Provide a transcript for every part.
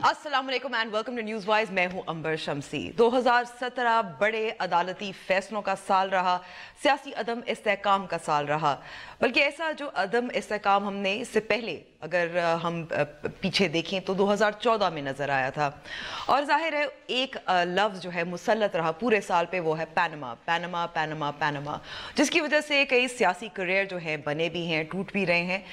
अस्सलाम वालेकुम and welcome to news wise. मैं हूं अंबर शमसी। 2017 बड़े अदालती फैसलों का साल रहा, सियासी अदम इस्तेहकाम का साल रहा। बल्कि ऐसा जो अदम इस्तेहकाम हमने इससे पहले अगर हम पीछे देखें तो 2014 में नज़र आया था। और जाहिर है एक लफ्ज़ जो है मुसल्लत रहा पूरे साल पे, वो है पैनमा पैनमा पैनमा पैनमा, जिसकी वजह से कई सियासी करियर जो हैं बने भी हैं, टूट भी रहे हैं।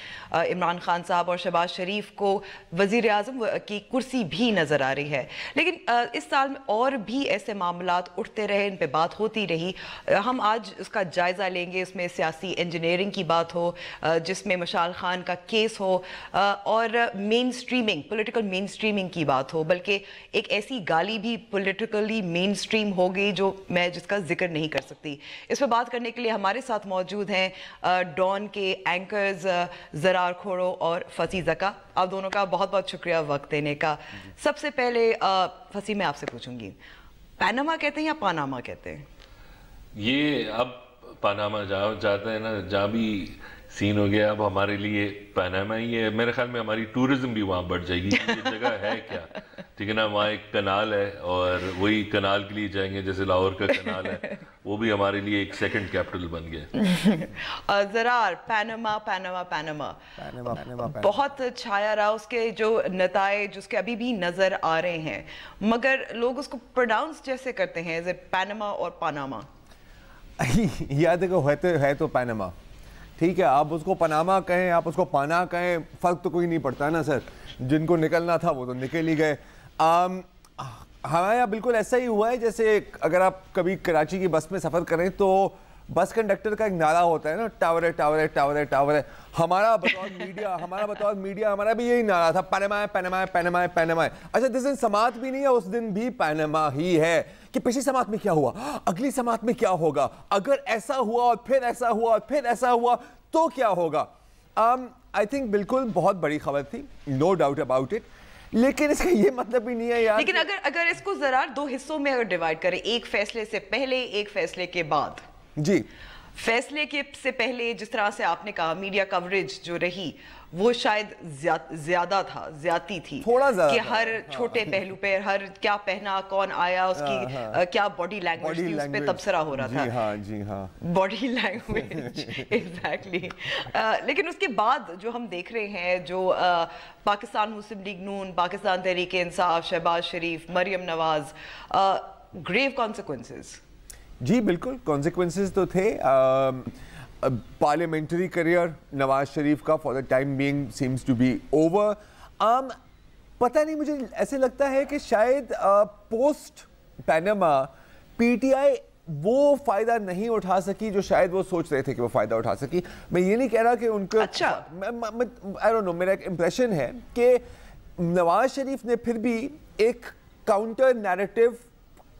इमरान खान साहब और शहबाज शरीफ को वज़ीर आज़म की कुर्सी भी नज़र आ रही है। लेकिन इस साल में और भी ऐसे मामलात उठते रहे, इन पे बात होती रही। हम आज उसका जायज़ा लेंगे। इसमें सियासी इंजीनियरिंग की बात हो, जिसमें मशाल खान का केस हो, और main streaming, political main streaming की बात हो। बल्कि एक ऐसी गाली भी पॉलिटिकली मेन स्ट्रीम हो गई जो मैं जिसका जिक्र नहीं कर सकती। इस पर बात करने के लिए हमारे साथ मौजूद हैं डॉन के एंकर्स ज़रार खोड़ो और फसी ज़का। आप दोनों का बहुत बहुत शुक्रिया वक्त देने का। सबसे पहले फसी, मैं आपसे पूछूंगी, पैनामा कहते हैं या पानामा कहते हैं? ये अब पानामा जहाँ जाते हैं ना, जहाँ भी सीन हो गया, अब हमारे लिए पनामा ही है। मेरे ख्याल में हमारी टूरिज्म भी वहाँ बढ़ जाएगी। ये जगह है क्या, ठीक है ना, वहाँ एक कनाल है और वही कनाल के लिए जाएंगे, जैसे लाहौर का कनाल है, वो भी हमारे लिए एक सेकंड कैपिटल बन गया। ज़रार, पैनामा पैनामा पैनामा बहुत छाया रहा, उसके जो नताइज उसके अभी भी नजर आ रहे हैं, मगर लोग उसको प्रोनाउंस जैसे करते हैं, जैसे पैनामा और पानामा। या देखो, है तो पैनामा, ठीक है। आप उसको पनामा कहें, आप उसको पाना कहें, फ़र्क तो कोई नहीं पड़ता है ना सर। जिनको निकलना था वो तो निकल ही गए। हमारे यहाँ बिल्कुल ऐसा ही हुआ है, जैसे अगर आप कभी कराची की बस में सफ़र करें तो बस कंडक्टर का एक नारा होता है ना, टावर है टावर है टावर है टावर है। हमारा बतौर मीडिया हमारा भी यही नारा था, पैनामा है पैनामा है पैनामा है पैनामा है। अच्छा, जिस दिन समात भी नहीं है उस दिन भी पैनामा ही है कि पिछली समात में क्या हुआ, अगली समात में क्या होगा, अगर ऐसा हुआ और फिर ऐसा हुआ और फिर ऐसा हुआ तो क्या होगा। आई थिंक बिल्कुल बहुत बड़ी खबर थी, नो डाउट अबाउट इट, लेकिन इसका ये मतलब भी नहीं है यार। लेकिन अगर इसको जरा दो हिस्सों में अगर डिवाइड करें, एक फैसले से पहले, एक फैसले के बाद। जी, फैसले के से पहले जिस तरह से आपने कहा, मीडिया कवरेज जो रही वो शायद ज्यादा था, ज्यादती थी थोड़ा कि हर छोटे पहलू पे, हर क्या पहना, कौन आया, उसकी क्या बॉडी लैंग्वेज थी, उस पे तबसरा हो रहा था। जी हाँ, बॉडी लैंग्वेज एग्जैक्टली। लेकिन उसके बाद जो हम देख रहे हैं, जो Pakistan Muslim League Noon, Pakistan Tehreek Insaf, Shehbaz Sharif, Maryam Nawaz, grave consequences. जी बिल्कुल, कॉन्सिक्वेंसेस तो थे। पार्लियामेंट्री करियर नवाज शरीफ का for the time being seems to be over. पता नहीं, मुझे ऐसे लगता है कि शायद पोस्ट पैनामा पीटीआई वो फ़ायदा नहीं उठा सकी जो शायद वो सोच रहे थे कि वो फ़ायदा उठा सकी। मैं ये नहीं कह रहा कि उनको, अच्छा, आई डोंट नो, मेरा एक इम्प्रेशन है कि नवाज शरीफ ने फिर भी एक काउंटर नैरेटिव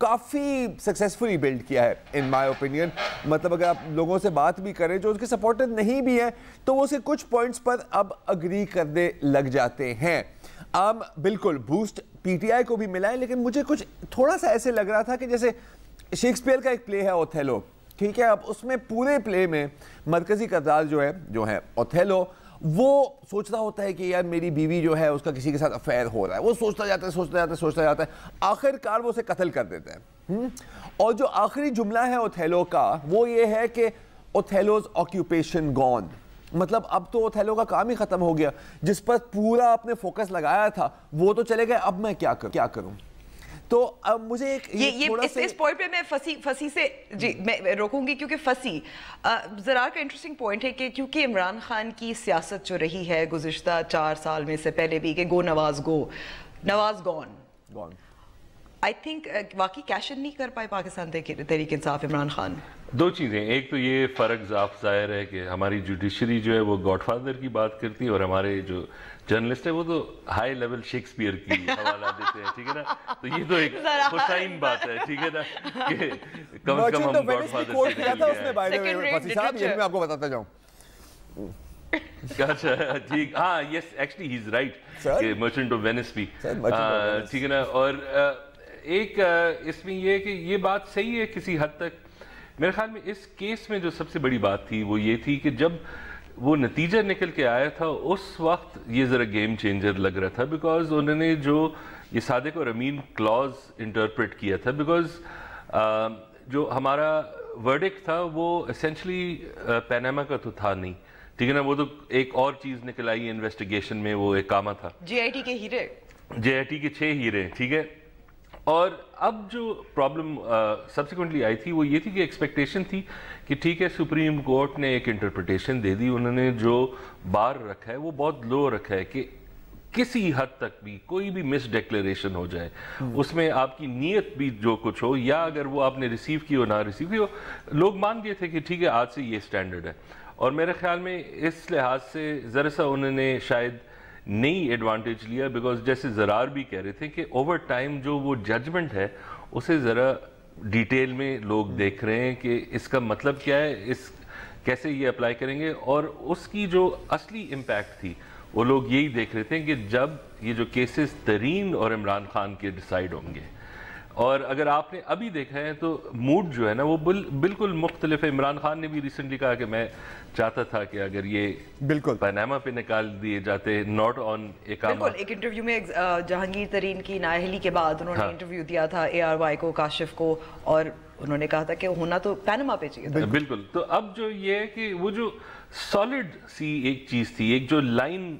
काफ़ी सक्सेसफुली बिल्ड किया है इन माय ओपिनियन। मतलब अगर आप लोगों से बात भी करें जो उसके सपोर्टर नहीं भी हैं तो वो उसके कुछ पॉइंट्स पर अब अग्री करने लग जाते हैं। बिल्कुल बूस्ट पीटीआई को भी मिला है, लेकिन मुझे कुछ थोड़ा सा ऐसे लग रहा था कि जैसे शेक्सपियर का एक प्ले है ओथेलो, ठीक है। अब उसमें पूरे प्ले में मरकज़ी किरदार जो है ओथेलो, वो सोच रहा होता है कि यार मेरी बीवी जो है उसका किसी के साथ अफेयर हो रहा है। वो सोचता जाता है, आखिरकार वो उसे कत्ल कर देता है। और जो आखिरी जुमला है ओथेलो का वो ये है कि ओथेलोज ऑक्यूपेशन गॉन, मतलब अब तो ओथेलो का काम ही खत्म हो गया। जिस पर पूरा आपने फोकस लगाया था वो तो चले गए, अब मैं क्या करूं। तो अब मुझे इस पॉइंट पे मैं फसी से जी मैं रोकूंगी, क्योंकि फसी ज़रार का इंटरेस्टिंग पॉइंट है कि क्योंकि इमरान खान की सियासत जो रही है गुज़िश्ता 4 साल में, से पहले भी कि गो नवाज गॉन, आई थिंक वाकई कैश इन नहीं कर पाए पाकिस्तान तहरीक इंसाफ इमरान खान। दो चीज़ें, एक तो ये फ़र्क साफ ज़ाहिर है कि हमारी जुडिशरी जो है वो गॉडफादर की बात करती है और हमारे जो जर्नलिस्ट है वो तो हाई लेवल शेक्सपियर की हवाला देते हैं, ठीक है ना। तो ये तो एक खुशाइन बात है, ठीक है ना, कि कम से कम हम गॉडफादर से ये मैं आपको बताता जाऊं। अच्छा ठीक, हाँ yes, actually he is right कि मर्चेंट ऑफ वेनिस भी, ठीक है ना। और एक इसमें ये कि ये बात सही है किसी हद तक। मेरे ख्याल में इस केस में जो सबसे बड़ी बात थी वो ये थी कि जब वो नतीजा निकल के आया था उस वक्त ये ज़रा गेम चेंजर लग रहा था, बिकॉज उन्होंने जो ये सादिक और अमीन क्लॉज इंटरप्रेट किया था, बिकॉज जो हमारा वर्डिक्ट था वो एसेंशली पैनामा का तो था नहीं, ठीक है ना, वो तो एक और चीज़ निकल आई इन्वेस्टिगेशन में, वो एक कामा था, JIT के हीरे, JIT के 6 हीरे, ठीक है। और अब जो प्रॉब्लम सब्सिक्वेंटली आई थी वो ये थी कि एक्सपेक्टेशन थी कि ठीक है सुप्रीम कोर्ट ने एक इंटरप्रिटेशन दे दी, उन्होंने जो बार रखा है वो बहुत लो रखा है कि किसी हद तक भी कोई भी मिस डिक्लेरेशन हो जाए, उसमें आपकी नीयत भी जो कुछ हो, या अगर वो आपने रिसीव की हो ना रिसीव की हो, लोग मान गए थे कि ठीक है आज से ये स्टैंडर्ड है। और मेरे ख्याल में इस लिहाज से ज़रा सा उन्होंने शायद नई एडवांटेज लिया, बिकॉज जैसे ज़रार भी कह रहे थे कि ओवर टाइम जो वो जजमेंट है उसे ज़रा डिटेल में लोग देख रहे हैं कि इसका मतलब क्या है, इस कैसे ये अप्लाई करेंगे, और उसकी जो असली इम्पैक्ट थी वो लोग यही देख रहे थे कि जब ये जो केसेस तरीन और इमरान खान के डिसाइड होंगे। और अगर आपने अभी देखा है तो मूड जो है ना वो बिल्कुल मुख्तलिफ है। इमरान खान ने भी रिसेंटली कहा कि मैं चाहता था कि अगर ये बिल्कुल पनामा पे निकाल दिए जाते, नॉट ऑन बिल्कुल। एक इंटरव्यू में जहांगीर तरीन की नाअहली के बाद उन्होंने इंटरव्यू दिया था ARY को, काशिफ को, और उन्होंने कहा था कि होना तो पनामा पे चाहिए था। बिल्कुल। तो अब जो ये है कि वो जो सॉलिड सी एक चीज थी, एक जो लाइन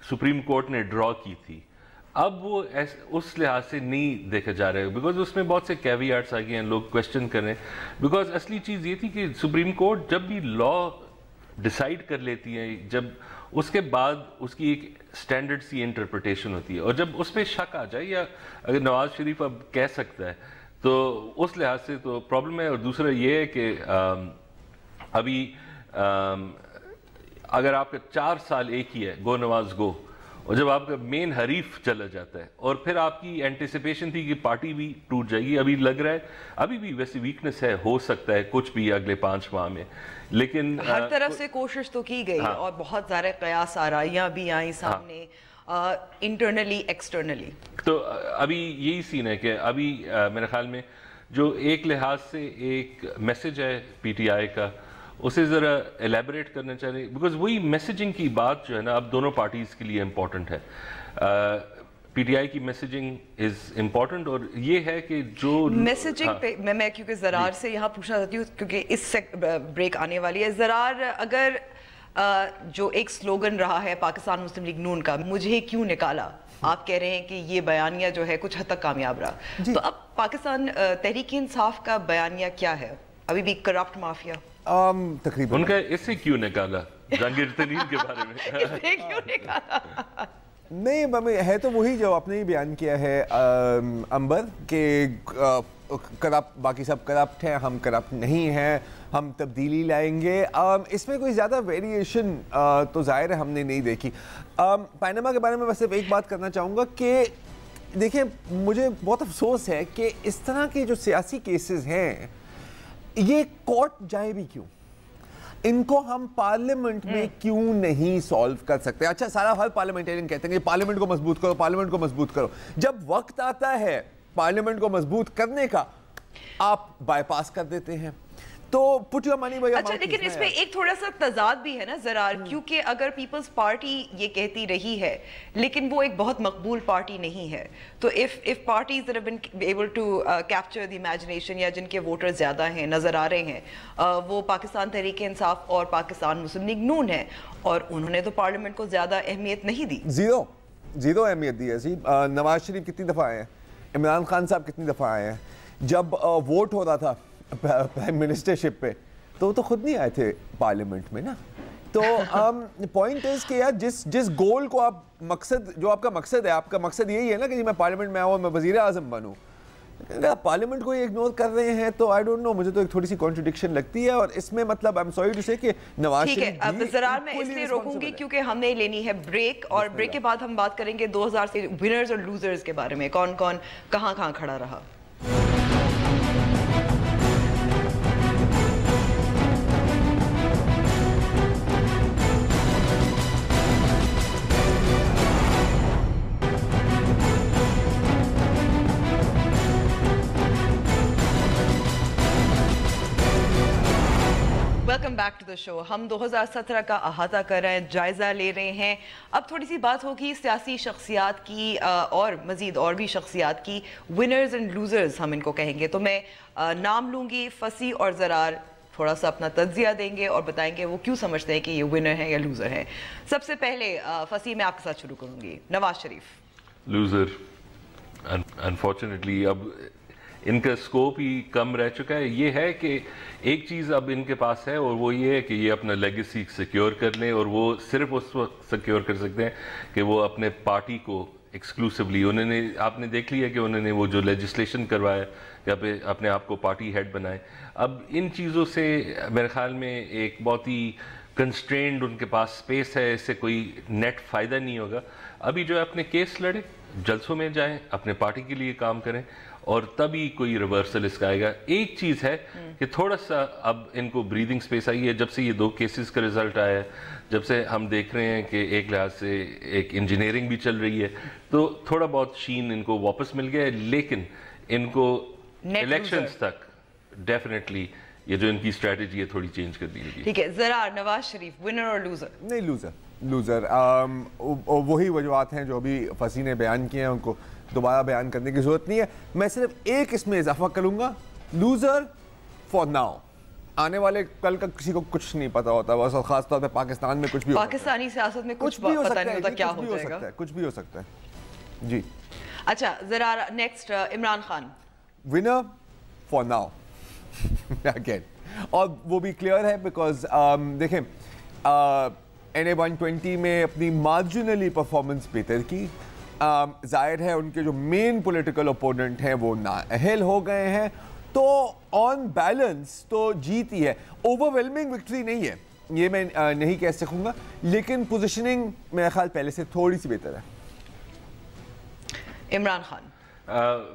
सुप्रीम कोर्ट ने ड्रॉ की थी, अब वो उस लिहाज से नहीं देखा जा रहा है, बिकॉज उसमें बहुत से कैवियाट्स आ गए हैं, लोग क्वेश्चन कर रहे हैं। बिकॉज असली चीज़ ये थी कि सुप्रीम कोर्ट जब भी लॉ डिसाइड कर लेती है, जब उसके बाद उसकी एक स्टैंडर्ड सी इंटरप्रिटेशन होती है, और जब उस पर शक आ जाए, या अगर नवाज शरीफ अब कह सकता है, तो उस लिहाज से तो प्रॉब्लम है। और दूसरा ये है कि अभी अगर आपका 4 साल एक ही है, गो नवाज गो, और जब आपका मेन हरीफ चला जाता है, और फिर आपकी एंटिसिपेशन थी कि पार्टी भी टूट जाएगी, अभी लग रहा है अभी भी वैसी वीकनेस है, हो सकता है कुछ भी अगले 5 माह में, लेकिन हर तरफ से कोशिश तो की गई। हाँ। और बहुत सारे कयास आराइयां भी आई सामने, इंटरनली एक्सटर्नली। तो अभी यही सीन है कि अभी मेरे ख्याल में जो एक लिहाज से एक मैसेज है PTI का, उसे ज़रा एलेबरेट करना चाहिए, बिकॉज वही मैसेजिंग की बात जो है ना अब दोनों पार्टीज़ के लिए इम्पोर्टेंट है। PTI की मैसेजिंग इज़ इम्पोर्टेंट, और ये है कि जो मैसेजिंग पे मैं क्योंकि ज़रार से यहाँ पूछना चाहती हूँ, क्योंकि इससे ब्रेक आने वाली है। ज़रार, अगर जो एक स्लोगन रहा है पाकिस्तान मुस्लिम लीग नून का, मुझे क्यों निकाला, आप कह रहे हैं कि ये बयानिया जो है कुछ हद तक कामयाब रहा, तो अब पाकिस्तान तहरीक इंसाफ का बयानिया क्या है? अभी भी करप्ट माफिया तकरीबन उनका इससे क्यों निकाला जहांगीर तरीन के बारे में इससे क्यों निकाला? नहीं मम्मी, है तो वही जो आपने ही बयान किया है अंबर के करप्ट, बाकी सब करप्ट हैं, हम करप्ट नहीं हैं, हम तब्दीली लाएंगे। इसमें कोई ज़्यादा वेरिएशन तो ज़ाहिर है हमने नहीं देखी। पनामा के बारे में मैं सिर्फ एक बात करना चाहूँगा कि देखिए, मुझे बहुत अफसोस है कि इस तरह के जो सियासी केसेस हैं ये कोर्ट जाए भी क्यों, इनको हम पार्लियामेंट में क्यों नहीं सॉल्व कर सकते? अच्छा, सारा हर पार्लियामेंटेरियन कहते हैं कि पार्लियामेंट को मजबूत करो, पार्लियामेंट को मजबूत करो। जब वक्त आता है पार्लियामेंट को मजबूत करने का, आप बाईपास कर देते हैं। तो पुट योर मनी, अच्छा, लेकिन इसमें एक थोड़ा सा तजाद भी है ना ज़रार, क्योंकि अगर पीपल्स पार्टी ये कहती रही है, लेकिन वो एक बहुत मकबूल पार्टी नहीं है, तो if parties that have been able to capture the imagination, या जिनके वोटर ज्यादा हैं, नजर आ रहे हैं, वो पाकिस्तान तहरीक इंसाफ और पाकिस्तान मुस्लिम लीग नून है, और उन्होंने तो पार्लियामेंट को ज्यादा अहमियत नहीं दी। जीरो अहमियत दी है जी। नवाज शरीफ कितनी दफ़ा आए हैं, इमरान खान साहब कितनी दफ़ा आए हैं। जब वोट हो रहा था प्राइम मिनिस्टरशिप पे, तो वो तो खुद नहीं आए थे पार्लियामेंट में ना। तो पॉइंट इज कि यार जिस गोल को आप, मकसद जो आपका मकसद है, आपका मकसद यही है ना कि जी मैं पार्लियामेंट में आऊँ और मैं वजीर आज़म बनूँ, अगर आप पार्लियामेंट को इग्नोर कर रहे हैं तो आई डोंट नो, मुझे तो एक थोड़ी सी कॉन्ट्रडिक्शन लगती है। और इसमें मतलब आई एम सॉरी टू से कि नवाज शरीफ, ठीक है, अब ज़रार मैं इसलिए रोकूंगी क्योंकि हमने लेनी है ब्रेक, और ब्रेक के बाद हम बात करेंगे 2000 से विनर्स और लूजर्स के बारे में, कौन कौन कहाँ खड़ा रहा। Welcome back to the show. हम 2017 का अहाता कर रहे हैं, जायजा ले रहे हैं। अब थोड़ी सी बात होगी सियासी शख्सियात की और मजीद और भी शख्सियात की, विनर्स एंड लूजर्स हम इनको कहेंगे। तो मैं नाम लूंगी, फसी और ज़रार थोड़ा सा अपना तज्जिया देंगे और बताएंगे वो क्यों समझते हैं कि ये विनर है या लूजर है। सबसे पहले फसी, मैं आपके साथ शुरू करूंगी। नवाज शरीफ। लूजर, अनफॉर्चुनेटली अब इनका स्कोप ही कम रह चुका है। ये है कि एक चीज़ अब इनके पास है और वो ये है कि ये अपना लेगेसी सिक्योर कर लें, और वो सिर्फ उस वक्त सिक्योर कर सकते हैं कि वो अपने पार्टी को एक्सक्लूसिवली, उन्होंने आपने देख लिया कि उन्होंने वो जो लेजिस्लेशन करवाया या पे अपने आप को पार्टी हेड बनाए। अब इन चीज़ों से मेरे ख्याल में एक बहुत ही कंस्ट्रेंड उनके पास स्पेस है, इससे कोई नेट फ़ायदा नहीं होगा। अभी जो है अपने केस लड़े, जलसों में जाएं, अपने पार्टी के लिए काम करें, और तभी कोई रिवर्सल इसका आएगा। एक चीज़ है कि थोड़ा सा अब इनको ब्रीदिंग स्पेस आई है जब से ये 2 केसेस का रिजल्ट आया है, जब से हम देख रहे हैं कि एक लिहाज से एक इंजीनियरिंग भी चल रही है, तो थोड़ा बहुत शीन इनको वापस मिल गया है। लेकिन इनको इलेक्शंस तक डेफिनेटली ये जो इनकी स्ट्रेटजी है थोड़ी चेंज कर दी होगी। ठीक है, ज़रार, नवाज शरीफ विनर और लूजर? नहीं, लूजर। वही वजूहत हैं जो अभी फसी ने बयान किए हैं, उनको दोबारा बयान करने की जरूरत नहीं है। मैं सिर्फ एक इसमें इजाफा करूंगा, लूजर फॉर नाउ। आने वाले कल का किसी को कुछ नहीं पता होता, बस खास तौर पे पाकिस्तान में कुछ भी पाकिस्तानी सियासत में कुछ भी पता नहीं होता क्या हो जाएगा, कुछ भी हो सकता है जी। अच्छा Zarrar, next Imran Khan. Winner for now again, और वो भी क्लियर है बिकॉज देखें NA-120 में अपनी मार्जिनली परफॉर्मेंस बेहतर की। जाहिर है उनके जो मेन पॉलिटिकल ओपोनेंट हैं वो नाअहल हो गए हैं, तो ऑन बैलेंस तो जीत ही है। ओवरवेलमिंग विक्ट्री नहीं है, ये मैं नहीं कह सकूंगा, लेकिन पोजीशनिंग मेरे ख्याल पहले से थोड़ी सी बेहतर है। इमरान खान।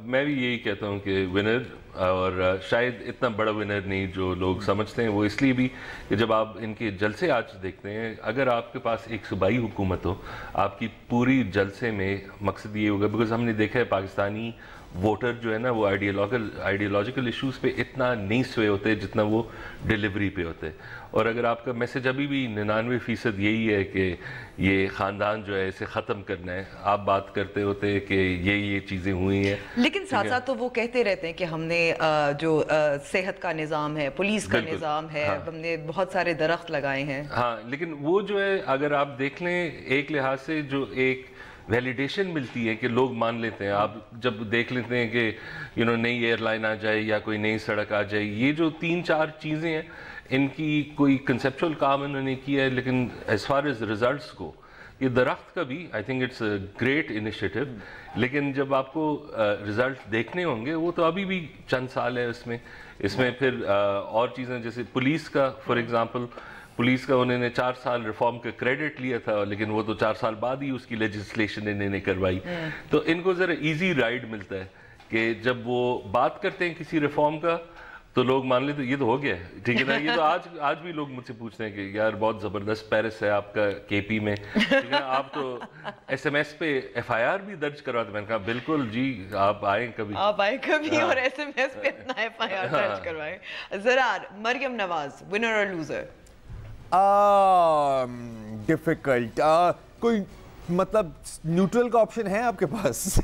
मैं भी यही कहता हूँ कि विनर, और शायद इतना बड़ा विनर नहीं जो लोग समझते हैं। वो इसलिए भी कि जब आप इनके जलसे आज देखते हैं, अगर आपके पास एक सूबाई हुकूमत हो, आपकी पूरी जलसे में मकसद ये होगा, बिकॉज हमने देखा है पाकिस्तानी वोटर जो है ना वो आइडियोलॉजिकल इश्यूज पे इतना नहीं सोए होते जितना वो डिलीवरी पे होते। और अगर आपका मैसेज अभी भी 99% यही है कि ये ख़ानदान जो है इसे ख़त्म करना है, आप बात करते होते कि ये चीज़ें हुई हैं, लेकिन साथ साथ तो वो कहते रहते हैं कि हमने जो सेहत का निज़ाम है, पुलिस का निज़ाम है, हाँ, हमने बहुत सारे दरख्त लगाए हैं। हाँ, लेकिन वो जो है अगर आप देख लें एक लिहाज से जो एक वैलिडेशन मिलती है कि लोग मान लेते हैं। आप जब देख लेते हैं कि नई एयरलाइन आ जाए या कोई नई सड़क आ जाए, ये जो 3-4 चीज़ें हैं इनकी कोई कंसेप्चुअल काम इन्होंने किया है, लेकिन एज फार एज रिजल्ट्स को, ये दरख्त का भी I think it's a great initiative, लेकिन जब आपको रिजल्ट देखने होंगे वो तो अभी भी चंद साल है इसमें फिर और चीज़ें जैसे पुलिस का फॉर एग्जांपल, पुलिस का उन्होंने 4 साल रिफॉर्म का क्रेडिट लिया था, लेकिन वो तो 4 साल बाद ही उसकी लेजिस्लेशन इन्होंने करवाई। तो इनको ज़रा इजी राइड मिलता है कि जब वो बात करते हैं किसी रिफॉर्म का तो लोग मान लेते ये तो हो गया है, ठीक है ना। ये तो आज भी लोग मुझसे पूछते हैं कि यार बहुत ज़बरदस्त पेरिस है आपका KP में, ठीक है, आप तो SMS पे FIR भी दर्ज करवाते। मैंने कहा बिल्कुल जी, आप आए कभी हाँ। और SMS पे इतना FIR दर्ज करवाएं। ज़रार, मरियम नवाज विनर और लूजर? डिफिकल्ट, कोई मतलब न्यूट्रल का ऑप्शन है आपके पास?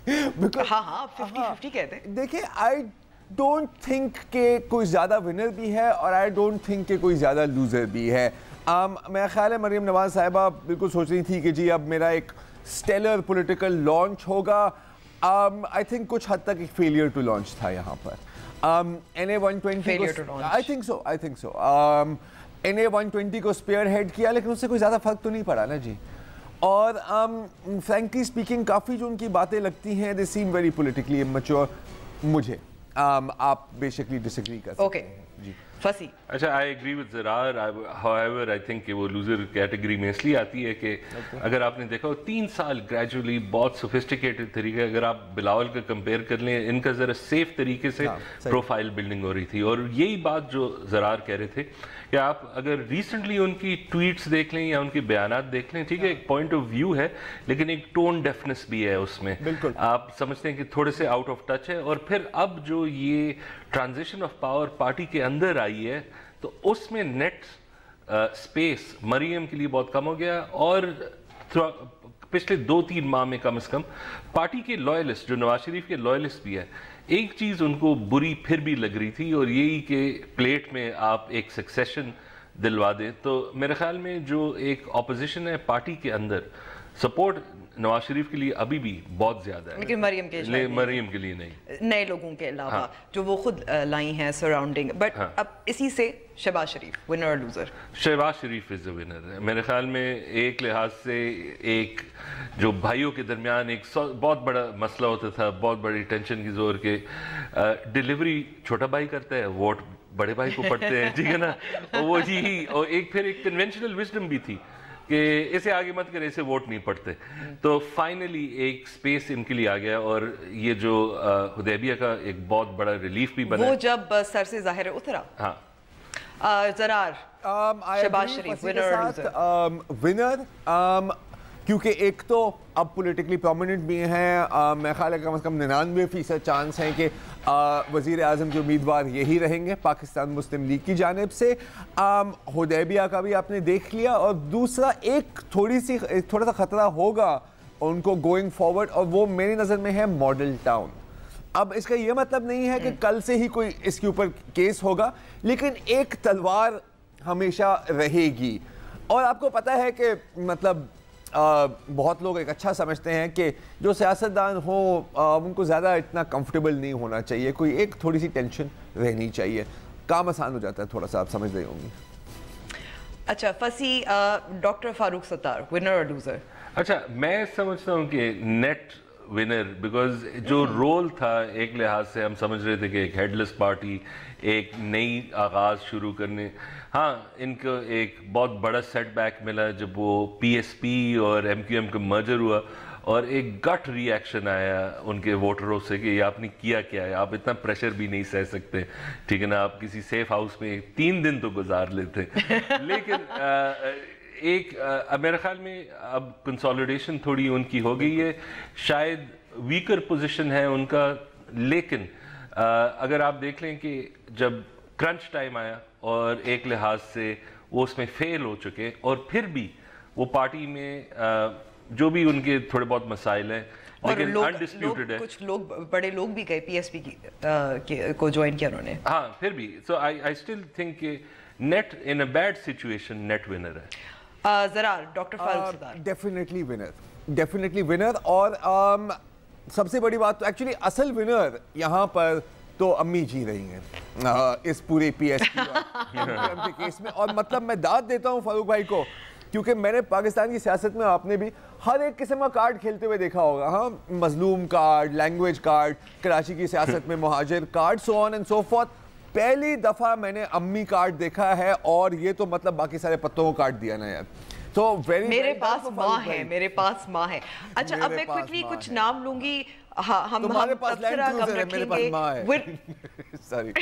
हाँ 50-50 कहते हैं। देखिए, आई डोंट थिंक के कोई ज़्यादा विनर भी है और आई डोंट थिंक के कोई ज़्यादा लूजर भी है। मेरा ख्याल है मरियम नवाज साहिबा बिल्कुल सोच रही थी कि जी अब मेरा एक स्टेलर पॉलिटिकल लॉन्च होगा। आई थिंक कुछ हद तक एक फेलियर टू लॉन्च था यहाँ पर। NA-120 I think so NA-120 को स्पेयर हेड किया, लेकिन उससे कोई ज़्यादा फर्क तो नहीं पड़ा ना जी। और फ्रैंकली स्पीकिंग काफ़ी जो उनकी बातें लगती हैं दे सीम वेरी पॉलिटिकली इमैच्योर मुझे। आप बेसिकली डिसएग्री कर सकते हैं जी। फसी। अच्छा, I agree with Zarrar, however I think कि वो लूजर कैटेगरी में इसलिए आती है कि अगर आपने देखा हो 3 साल ग्रेजुअली बहुत सोफिस्टिकेटेड तरीके, अगर आप बिलावल का कंपेयर कर लें, इनका ज़रा सेफ तरीके से प्रोफाइल बिल्डिंग हो रही थी। और यही बात जो ज़रार कह रहे थे कि आप अगर रिसेंटली उनकी ट्वीट्स देख लें या उनके बयानात देख लें, ठीक है, एक पॉइंट ऑफ व्यू है लेकिन एक टोन डेफनेस भी है उसमें। बिल्कुल आप समझते हैं कि थोड़े से आउट ऑफ टच है। और फिर अब जो ये ट्रांजिशन ऑफ पावर पार्टी के अंदर आई है تو اس میں نیٹ اسپیس مریم کے لیے بہت کم ہو گیا, اور پچھلے 2-3 ماہ میں کم از کم پارٹی کے لائلسٹ, جو نواز شریف کے لائلسٹ بھی ہیں, ایک چیز ان کو بری پھر بھی لگ رہی تھی, اور یہی کہ پلیٹ میں آپ ایک سکسیشن دلوا دیں. تو میرے خیال میں جو ایک اپوزیشن ہے پارٹی کے اندر, سپورٹ نواز شریف کے لیے ابھی بھی بہت زیادہ ہے, لیکن مریم کے لیے نہیں, نئے لوگوں کے علاوہ جو وہ خود لائی ہیں سراؤنڈنگ. بٹ اب اسی سے شہباز شریف ونر اور لوزر؟ شہباز شریف از اے ونر ہے میرے خیال میں. ایک لحاظ سے ایک جو بھائیوں کے درمیان ایک بہت بڑا مسئلہ ہوتا تھا, بہت بڑی ٹینشن کی زور کے ڈیلیوری چھوٹا بھائی کرتا ہے, ووٹ بڑے بھائی کو پڑتے ہیں, ٹھیک ہے نا, وہ یہی, اور ایک پھر ایک کنونشنل وزڈم بھی تھی کہ اسے آگے مت کرے, اسے ووٹ نہیں پڑتے. تو فائنلی ایک سپیس ان کے لیے آ گیا, اور یہ جو حدیبیہ کا ایک بہت بڑا ریلیف بھی بنا, وہ جب سر سے ظاہر اترا. ہاں, زرار شہباز شریف ونر اور لوزر؟ ونر, کیونکہ ایک تو اب پولیٹیکلی پرومیننٹ بھی ہیں, میں خیال ہے کم از کم 99% چانس ہیں کہ وزیر اعظم کے امیدوار یہی رہیں گے پاکستان مسلم لیگ کی جانب سے. حدیبیہ کا بھی آپ نے دیکھ لیا, اور دوسرا ایک تھوڑا سا خطرہ ہوگا ان کو گوئنگ فارورڈ, اور وہ میری نظر میں ہے ماڈل ٹاؤن. اب اس کا یہ مطلب نہیں ہے کہ کل سے ہی کوئی اس کے اوپر کیس ہوگا, لیکن ایک تلوار ہمیشہ رہے گی. اور آپ کو پتہ ہے کہ مطلب بہت لوگ ایک اچھا سمجھتے ہیں کہ جو سیاستدان ہوں ان کو زیادہ اتنا کمفرٹیبل نہیں ہونا چاہیے, کوئی ایک تھوڑی سی ٹینشن رہنی چاہیے, کام آسان ہو جاتا ہے تھوڑا سا, آپ سمجھ رہی ہوں گی. اچھا فصیح, ڈاکٹر فاروق ستار ونر اور لوزر؟ اچھا میں سمجھتا ہوں کہ نیٹ ونر, بیکاز جو رول تھا ایک لحاظ سے ہم سمجھ رہے تھے کہ ایک ہیڈ لیس پارٹی, ایک نئی آغاز شروع کرنے. ہاں, ان کو ایک بہت بڑا سیٹ بیک ملا جب وہ پی ایس پی اور ایم کیو ایم کا مرجر ہوا, اور ایک گٹ ری ایکشن آیا ان کے ووٹروں سے کہ یہ آپ نے کیا کیا ہے, آپ اتنا پریشر بھی نہیں سہ سکتے, ٹھیک ہے نا, آپ کسی سیف ہاؤس میں 3 دن تو گزار لیتے. لیکن ایک میرے خیال میں اب کنسولیڈیشن تھوڑی ان کی ہو گئی ہے, شاید ویکر پوزیشن ہے ان کا, لیکن اگر آپ دیکھ لیں کہ جب کرنچ ٹائم آیا اور ایک لحاظ سے وہ اس میں فیل ہو چکے, اور پھر بھی وہ پارٹی میں جو بھی ان کے تھوڑے بہت مسائل ہیں, لیکن انڈسپیوٹڈ ہے. کچھ لوگ بڑے لوگ بھی گئے پی ایس پی کو جوائن کیا انہوں نے. ہاں, پھر بھی سو آئی اسٹل تھنک کہ net in a bad situation net winner ہے. Zarrar, doctor Farooq Sattar? Definitely winner. اور سب سے بڑی بات تو ایکچولی اصل ونر یہاں پر تو امی جی رہی ہیں اس پورے پی ایس پی کے کیس میں. اور مطلب میں داد دیتا ہوں فاروق بھائی کو, کیونکہ میں نے پاکستان کی سیاست میں, آپ نے بھی ہر ایک قسم کا کارڈ کھیلتے ہوئے دیکھا ہوگا. ہاں, مظلوم کارڈ, لینگویج کارڈ, کراچی کی سیاست میں مہاجر card, so on and so forth. پہلی دفعہ میں نے امی کارڈ دیکھا ہے, اور یہ تو مطلب باقی سارے پتوں کو کاٹ دیا نا یار. تو میرے پاس ماں ہے. اچھا اب میں کوئکلی کچھ نام لوں گی. ہم تبصرہ کم رکھیں گے. سوری.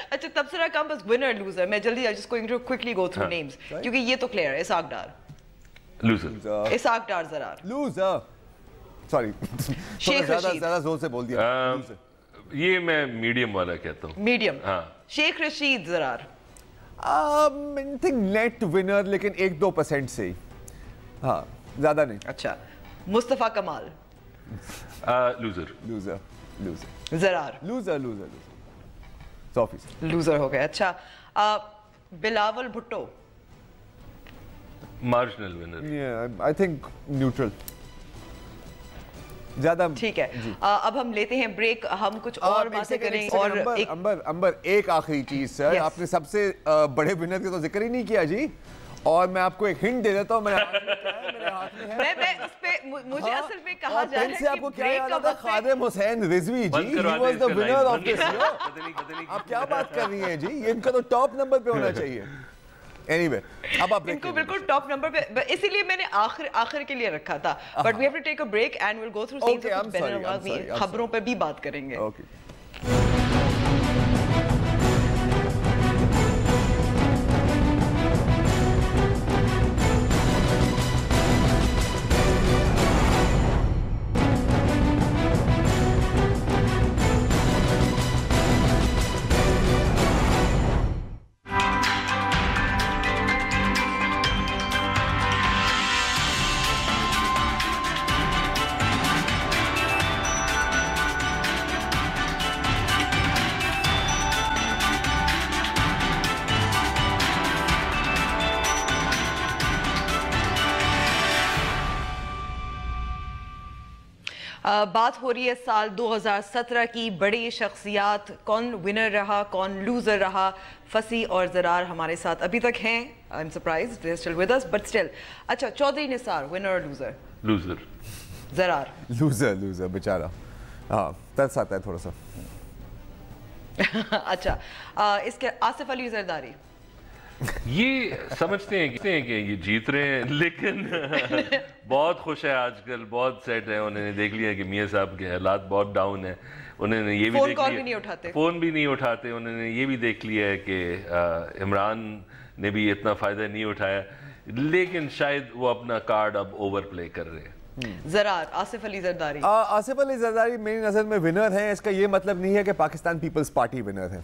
اچھا تبصرہ کم بس ونر لوزر, میں جلدی just going to quickly go through names کیونکہ یہ تو کلیئر ہے. اسحاق ڈار لوزر, اسحاق ڈار زرار لوزر. سوری, شیخ رشید زیادہ زور سے بول دیا. یہ میں میڈیم والا کہتا ہوں. میڈیم. ہاں, Sheikh Rashid Zarrar? I think net winner, لیکن 1-2% سے ہی, ہاں زیادہ نہیں. اچھا Mustafa Kamal? Loser. Zarrar? Loser 100%. Loser ہو گیا. اچھا Bilawal Bhutto? Marginal winner. I think neutral. زیادہ ٹھیک ہے. اب ہم لیتے ہیں بریک, ہم کچھ اور باتیں کریں. اور امبر ایک آخری چیز سر, آپ نے سب سے بڑے ونر کا تو ذکر ہی نہیں کیا جی, اور میں آپ کو ایک ہنٹ دے دیتا ہوں. میرے ہاتھ میں ہے, میں اس پہ مجھے اصل میں کہا جا رہا ہے کہ آپ کو کیا یاد آتا ہے, خادم حسین رضوی جی, he was the winner of this year. آپ کیا بات کر رہی ہیں جی, یہ ان کا تو ٹاپ نمبر پہ ہونا چاہیے. Anyway, اب آپ ان کو بالکل ٹاپ نمبر پہ, اسی لیے میں نے آخر کے لیے رکھا تھا. But we have to take a break and we'll go through scenes of بین الاقوامی خبروں پہ بھی بات کریں گے. بات ہو رہی ہے سال 2017 کی بڑی شخصیات، کون ونر رہا کون لوزر رہا. فصیح اور زرار ہمارے ساتھ ابھی تک ہیں. I'm surprised they're still with us but still. اچھا چودھری نثار ونر اور لوزر؟ لوزر. زرار؟ لوزر بیچارہ. ہاں ترس آتا ہے تھوڑا سا. اچھا اس کے آصف علی زرداری یہ سمجھتے ہیں کہ یہ جیت رہے ہیں لیکن بہت خوش ہے آج کل، بہت سیٹ ہے. انہوں نے دیکھ لیا کہ میاں صاحب کے حالات بہت ڈاؤن ہیں. انہوں نے یہ بھی دیکھ لیا فون بھی نہیں اٹھاتے. انہوں نے یہ بھی دیکھ لیا ہے کہ عمران نے بھی اتنا فائدہ نہیں اٹھایا، لیکن شاید وہ اپنا کارڈ اب اوور پلے کر رہے ہیں. زرار آصف علی زرداری؟ آصف علی زرداری میری نظر میں ونر ہیں. اس کا یہ مطلب نہیں ہے کہ پاکستان پیپلز پارٹی ونر ہے.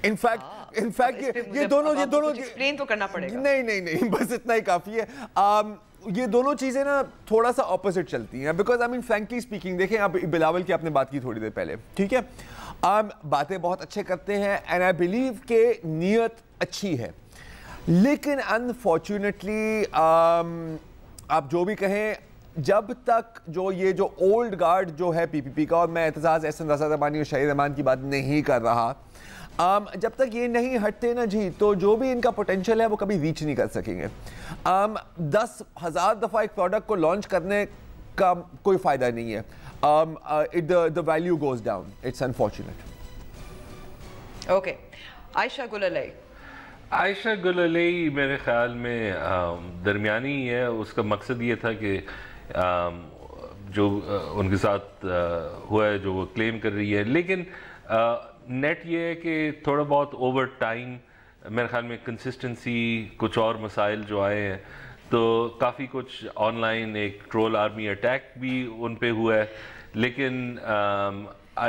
انفیکٹ یہ دونوں ایکسپلین تو کرنا پڑے گا. نہیں بس اتنا ہی کافی ہے. یہ دونوں چیزیں نا تھوڑا سا اپوزٹ چلتی ہیں because I mean frankly speaking دیکھیں آپ بلاول کی آپ نے بات کی تھوڑی دیر پہلے، ٹھیک ہے، باتیں بہت اچھے کرتے ہیں اینڈ آئی بلیو کہ نیت اچھی ہے، لیکن انفارچونیٹلی آپ جو بھی کہیں جب تک یہ جو اولڈ گارڈ جو ہے پی پی پی کا، اور میں اعتزاز احسن رضا زمانی اور شہید رحمان کی بات نہیں کر رہا، جب تک یہ نہیں ہٹتے نا جی تو جو بھی ان کا پوٹینشیل ہے وہ کبھی ریچ نہیں کر سکیں گے. 10,000 دفعہ ایک پروڈکٹ کو لانچ کرنے کا کوئی فائدہ نہیں ہے. the value goes down. It's unfortunate. Okay Ayesha Gul Ali? Ayesha Gul Ali میرے خیال میں درمیانی ہے. اس کا مقصد یہ تھا کہ جو ان کے ساتھ ہوا ہے جو وہ کلیم کر رہی ہے، لیکن نیٹ یہ ہے کہ تھوڑا بہت اوور ٹائم میرے خیال میں کنسسٹنسی، کچھ اور مسائل جو آئے ہیں تو کافی کچھ آن لائن ایک ٹرول آرمی اٹیک بھی ان پہ ہوا ہے، لیکن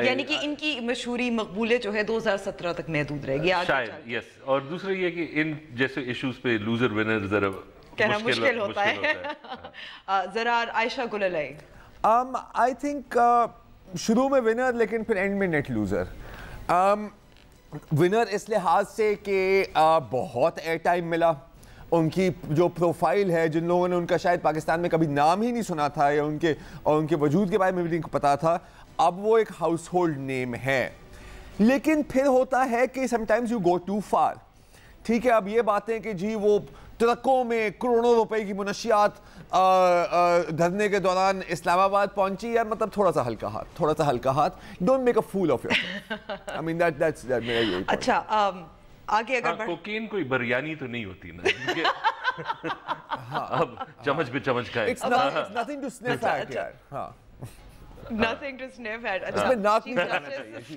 یعنی کہ ان کی مشہوری مقبولیت جو ہے 2017 تک محدود رہے گی شاید. یس. اور دوسرا یہ کہ ان جیسے ایشوز پہ لوزر ونر ذرا کہنا مشکل ہوتا ہے. زرار عائشہ گل علی؟ آئی تھنک شروع میں ونر لیکن پھر اینڈ میں نیٹ لوزر. ونر اس لحاظ سے کہ بہت ایئر ٹائم ملا، ان کی جو پروفائل ہے، جن لوگوں نے ان کا شاید پاکستان میں کبھی نام ہی نہیں سنا تھا یا ان کے وجود کے بارے میں بھی نہیں پتا تھا، اب وہ ایک ہاؤس ہولڈ نیم ہے. لیکن پھر ہوتا ہے کہ sometimes you go too far. ٹھیک ہے، اب یہ باتیں کہ جی وہ ٹرکوں میں کروڑوں روپے کی منشیات دھرنے کے دوران اسلام آباد پہنچی، یار مطلب تھوڑا سا ہلکا ہاتھ. Don't make a fool of yourself. I mean that's اچھا آگے اگر کوکین کوئی بریانی تو نہیں ہوتی نا، اب چمچ پہ چمچ کھائے. It's nothing to sniff at یار. ہاں nothing to sniff at. اس میں ناک نہیں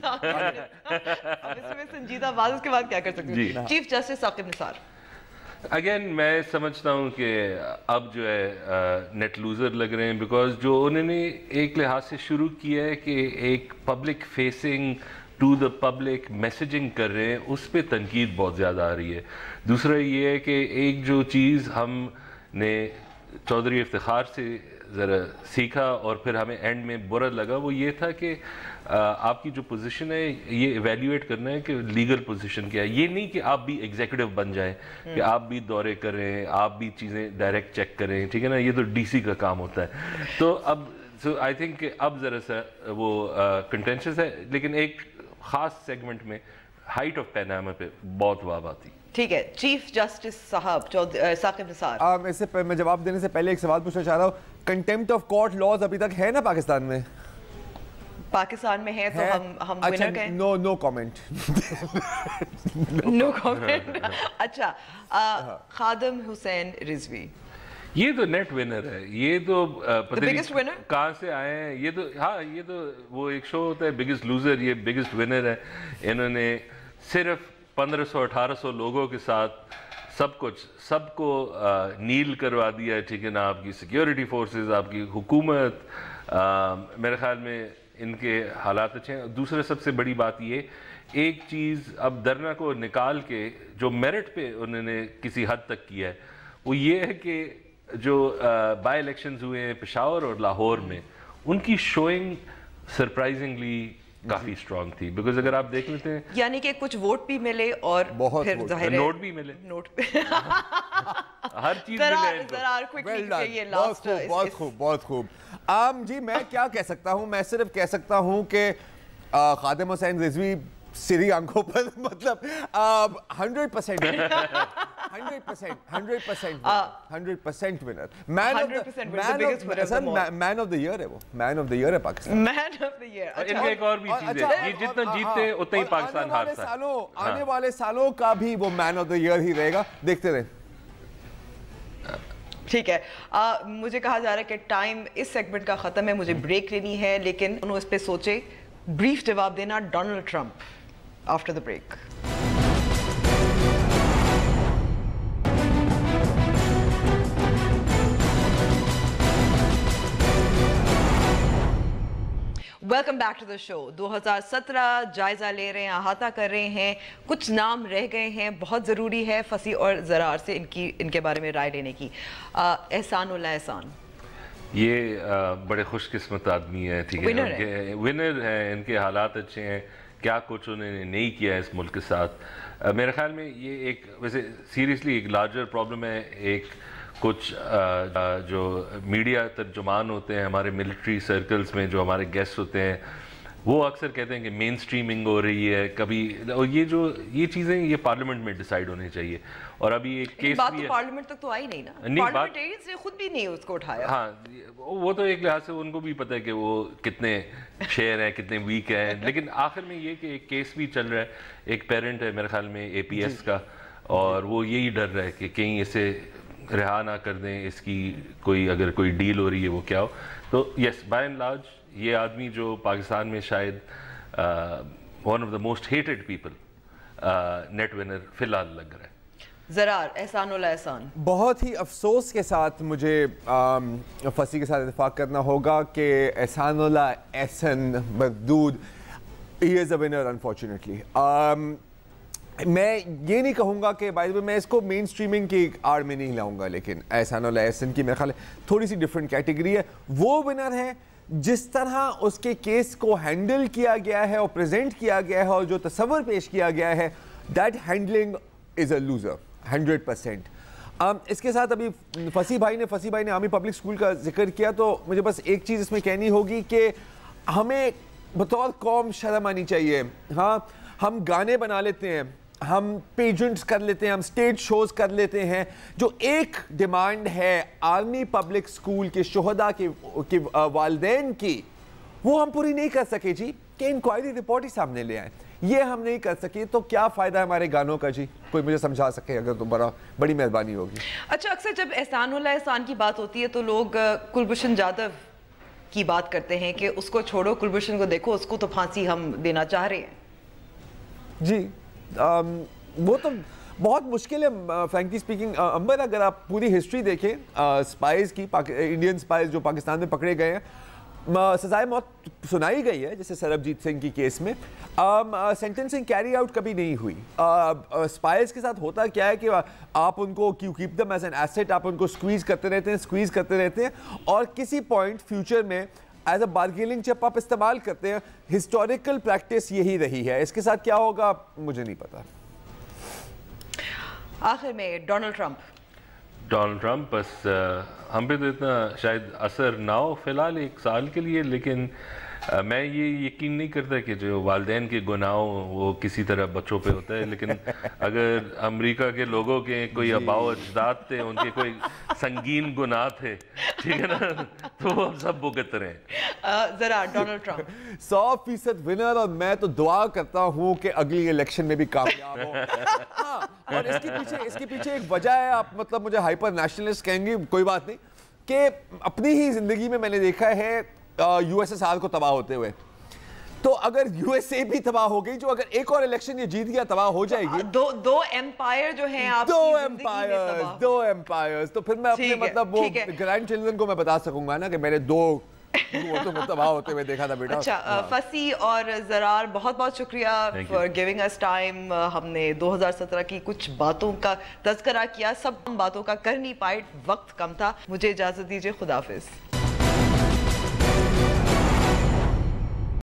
اب اس میں سنجیدہ بات، اس کے بعد کیا کر سکتے ہیں؟ Chief justice Saqib Nisar? Again میں سمجھتا ہوں کہ اب جو ہے نیٹ لوزر لگ رہے ہیں، بیکاز جو انہوں نے ایک لحاظ سے شروع کیا ہے کہ ایک public facing to the public messaging کر رہے ہیں، اس پہ تنقید بہت زیادہ آ رہی ہے. دوسرا یہ ہے کہ ایک جو چیز ہم نے چودھری افتخار سے ذرا سیکھا اور پھر ہمیں اینڈ میں برا لگا، وہ یہ تھا کہ آپ کی جو پوزیشن ہے یہ ایویلیویٹ کرنا ہے کہ لیگل پوزیشن کیا ہے. یہ نہیں کہ آپ بھی ایگزیکٹو بن جائیں کہ آپ بھی دورے کریں، آپ بھی چیزیں ڈائریکٹ چیک کریں، ٹھیک ہے نا، یہ تو ڈی سی کا کام ہوتا ہے. تو اب آئی تھنک کہ اب ذرا سا وہ کنٹینشس ہے، لیکن ایک خاص سیگمنٹ میں ہائٹ آف پیناما پہ بہت واہ آتی. ٹھیک ہے، چیف جسٹس صاحب ثاقب نثار؟ اس سے میں جواب دینے سے پہلے ایک سوال پوچھنا چاہ رہا ہوں. کنٹیمپٹ آف کورٹ لاز ابھی تک ہے نا پاکستان میں؟ پاکستان میں ہے تو ہم ونر کہیں؟ نو کامنٹ. نو کامنٹ. اچھا خادم حسین رضوی؟ یہ تو نیٹ ونر ہے، یہ تو پتہ نہیں کہاں سے آئے ہیں. یہ تو ہاں، یہ تو وہ ایک شو ہوتا ہے بگیسٹ لوزر، یہ بگیسٹ ونر ہے. انہوں نے صرف 1500-1800 لوگوں کے ساتھ سب کو نیل کروا دیا ہے، ٹھیک ہے نا. آپ کی سیکیورٹی فورسز، آپ کی حکومت، میرے خیال میں ان کے حالات اچھے ہیں. دوسرا سب سے بڑی بات یہ ایک چیز اب درنا کو نکال کے جو میرٹ پہ انہوں نے کسی حد تک کیا ہے وہ یہ ہے کہ جو بائی الیکشنز ہوئے ہیں پشاور اور لاہور میں، ان کی شوئنگ سرپرائزنگلی کافی سٹرانگ تھی. بیکاز اگر آپ دیکھ لیتے ہیں یعنی کہ کچھ ووٹ بھی ملے اور پھر ظاہر ہے نوٹ بھی ملے. نوٹ پہ ہر چیز ملے ان کو. Well done. بہت خوب بہت خوب. جی میں کیا کہہ سکتا ہوں, میں صرف کہہ سکتا ہوں کہ خادم حسین رضوی سری آنکھوں پر مطلب 100% winner, man of the year ہے وہ, مین آف دا ایئر ہے پاکستان. ان کا ایک اور بھی چیز ہے, یہ جتنا جیتتے اتنا ہی پاکستان ہارتا ہے. آنے والے سالوں کا بھی وہ مین آف دا ایئر ہی رہے گا, دیکھتے رہیں. ٹھیک ہے, مجھے کہا جا رہا ہے کہ ٹائم اس سیگمنٹ کا ختم ہے, مجھے بریک لینی ہے, لیکن انہوں اس پہ سوچے بریف جواب دینا. Donald Trump after the break. Welcome back to the show. 2017 جائزہ لے رہے ہیں, احاطہ کر رہے ہیں, کچھ نام رہ گئے ہیں, بہت ضروری ہے فصیح اور زرار سے ان کے بارے میں رائے لینے کی. احسان اللہ احسان, یہ بڑے خوش قسمت آدمی ہے, ٹھیک ہے, ونر ہیں, ان کے حالات اچھے ہیں, کیا کچھ انہوں نے نہیں کیا ہے اس ملک کے ساتھ. میرے خیال میں یہ ایک ویسے سیریسلی ایک لارجر پرابلم ہے. ایک کچھ جو میڈیا ترجمان ہوتے ہیں ہمارے ملٹری سرکلز میں, جو ہمارے گیسٹ ہوتے ہیں, وہ اکثر کہتے ہیں کہ مین سٹریمنگ ہو رہی ہے کبھی, اور یہ چیزیں یہ پارلیمنٹ میں ڈیسائیڈ ہونی چاہیے. اور ابھی ایک کیس بات بھی تو ہے, پارلیمنٹ تک تو آئی نہیں نا, پارلیمنٹیرینز نے خود بھی نہیں اس کو اٹھایا. ہاں وہ تو ایک لحاظ سے ان کو بھی پتہ ہے کہ وہ کتنے شیئر ہیں, کتنے ویک ہیں, لیکن آخر میں یہ کہ ایک کیس بھی چل رہا ہے. ایک پیرنٹ ہے میرے خیال میں APS کا, اور وہ یہی ڈر رہا ہے کہ کہیں اسے رہا نہ کر دیں, اس کی کوئی اگر کوئی ڈیل ہو رہی ہے وہ کیا ہو. تو یس, بائی اینڈ لارج یہ آدمی جو پاکستان میں شاید one of the most hated people, net winner فی الحال لگ رہا ہے. زرار, احسان اللہ احسان. بہت ہی افسوس کے ساتھ مجھے فصیح کے ساتھ اتفاق کرنا ہوگا کہ احسان اللہ احسن مردود he is a winner unfortunately. میں یہ نہیں کہوں گا کہ میں اس کو مین سٹریمنگ کی آڑ میں نہیں لاؤں گا, لیکن احسان اللہ احسن کی میرے خیال ہے تھوڑی سی ڈفرینٹ کیٹیگری ہے. وہ ونر ہے جس طرح اس کے کیس کو ہینڈل کیا گیا ہے اور پریزنٹ کیا گیا ہے اور جو تصور پیش کیا گیا ہے, that handling is a loser 100%. اس کے ساتھ ابھی فصیح بھائی نے عامی پبلک اسکول کا ذکر کیا, تو مجھے بس ایک چیز اس میں کہنی ہوگی کہ ہمیں بطور قوم شرم آنی چاہیے. ہاں, ہم گانے بنا لیتے ہیں, ہم پیجنٹس کر لیتے ہیں, ہم اسٹیج شوز کر لیتے ہیں. جو ایک ڈیمانڈ ہے عالمی پبلک اسکول کے شہداء کے والدین کی, وہ ہم پوری نہیں کر سکے جی, کہ انکوائری رپورٹ ہی سامنے لے آئیں. یہ ہم نہیں کر سکے, تو کیا فائدہ ہے ہمارے گانوں کا جی؟ کوئی مجھے سمجھا سکے اگر تو بڑی مہربانی ہوگی. اچھا, اکثر جب احسان اللہ احسان کی بات ہوتی ہے تو لوگ کلبھوشن جادو کی بات کرتے ہیں کہ اس کو چھوڑو, کلبھوشن کو دیکھو, اس کو تو پھانسی ہم دینا چاہ رہے ہیں. جی وہ تو بہت مشکل ہے فرینکلی اسپیکنگ. امبر, اگر آپ پوری ہسٹری دیکھیں اسپائز کی, انڈین اسپائز جو پاکستان میں پکڑے گئے ہیں, سزائے موت سنائی گئی ہے, جیسے سربجیت سنگھ کی کیس میں. سینٹنسنگ کیری آؤٹ کبھی نہیں ہوئی. اسپائز کے ساتھ ہوتا کیا ہے کہ آپ ان کو keep them as an asset, آپ ان کو اسکویز کرتے رہتے ہیں, اور کسی پوائنٹ فیوچر میں ایز اے بارگیننگ چپ آپ استعمال کرتے ہیں. ہسٹوریکل پریکٹس یہی رہی ہے. اس کے ساتھ کیا ہوگا مجھے نہیں پتا. آخر میں ڈونلڈ ٹرمپ, بس ہم پہ تو اتنا شاید اثر نہ ہو فی الحال 1 سال کے لیے, لیکن میں یہ یقین نہیں کرتا کہ جو والدین کے گناہوں وہ کسی طرح بچوں پہ ہوتا ہے. لیکن اگر امریکہ کے لوگوں کے کوئی آباء و اجداد تھے, ان کے کوئی سنگین گناہ تھے, ٹھیک ہے نا, تو وہ سب بھگت رہے ہیں. ذرا ڈونلڈ ٹرمپ 100% ونر, اور میں تو دعا کرتا ہوں کہ اگلی الیکشن میں بھی کامیاب ہو. ہاں, اور اس کے پیچھے ایک وجہ ہے, آپ مطلب مجھے ہائپر نیشنلسٹ کہیں گے, کوئی بات نہیں, کہ اپنی ہی زندگی میں نے دیکھا ہے USSR کو تباہ ہوتے ہوئے. تو اگر USA بھی تباہ ہو گئی, جو اگر ایک اور الیکشن یہ جیت گیا تباہ ہو جائے گی. دو ایمپائر جو ہیں آپ دو ایمپائرز, تو پھر میں اپنے مطلب وہ گرینڈ چلڈرن کو میں بتا سکوں گا نا کہ میرے 2 وہ تو تباہ ہوتے ہوئے دیکھا تھا بیٹا. اچھا, فصیح اور زرار, بہت بہت شکریہ فار گیونگ اس ٹائم. ہم نے 2017 کی کچھ باتوں کا تذکرہ کیا, سب باتوں کا کر نہیں پائے, وقت کم تھا. مجھے اجازت دیجیے, خدا حافظ.